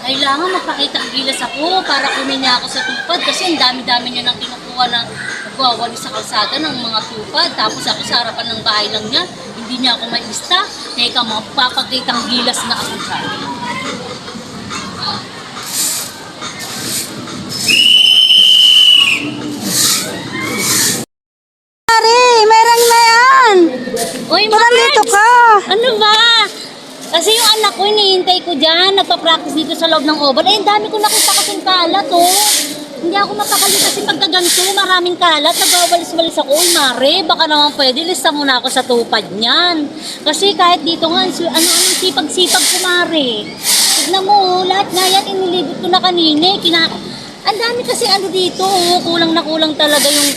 Kailangan magpakita ang gilas ako para kunin niya ako sa tupad kasi ang dami-dami niya nang kinukuha na nagwawali sa kalsada ng mga tupad. Tapos ako sa harapan ng bahay lang niya, hindi niya ako maista. Teka, magpapakita ang gilas na ako siya. Mari, merang na yan. Uy, Nandito ka. Ano ba? Kasi yung anak ko, hinihintay ko dyan, nagpa-practice dito sa loob ng oval. Eh, ang dami ko nakita kasing kalat, oh. Hindi ako mapakali kasi pagka ganito, maraming kalat, nagwawalis-walis ako. Uy, Mare, baka naman pwede, lista muna ako sa tupad niyan. Kasi kahit dito nga, ano-anong sipag-sipag ko, Mare. Tignan mo, oh, lahat na yan, inilibot ko na kanina. Ang dami kasi ano dito, oh, kulang na kulang talaga yung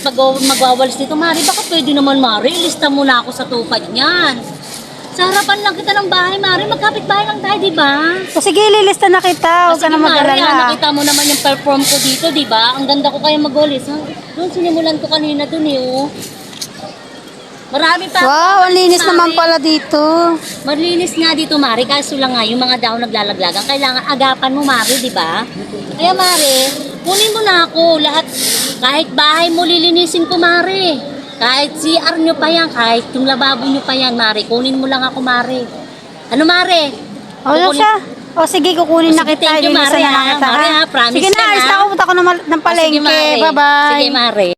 magwawalis dito. Mare, baka pwede naman, Mare, lista muna ako sa tupad niyan. Sa harapan lang kita ng bahay, Mari. Magkapit bahay lang tayo, di ba? O sige, lilista na kita. Huwag ka na mag-alala. Nakita mo naman yung perform ko dito, di ba? Ang ganda ko kaya mag-walis. Doon, sinimulan ko kanina doon eh, oh. Marami pa. Wow, ang linis naman pala dito. Malinis nga dito, Mari. Kaso lang nga, yung mga daon naglalaglagan. Kailangan agapan mo, Mari, di ba? Kaya, Mari, kunin mo na ako. Lahat, kahit bahay mo, lilinisin ko, Mari. Kahit CR nyo pa yan, kahit yung lababo nyo pa yan, Mari. Kunin mo lang ako, Mari. Ano, Mari? O, siya. O, sige, kukunin na kita. Thank you, Mari, ha? Mari, ha? Promise sige na, alis na ako. Punta ko ng palengke. Sige, Mari. Bye-bye. Sige, Mari.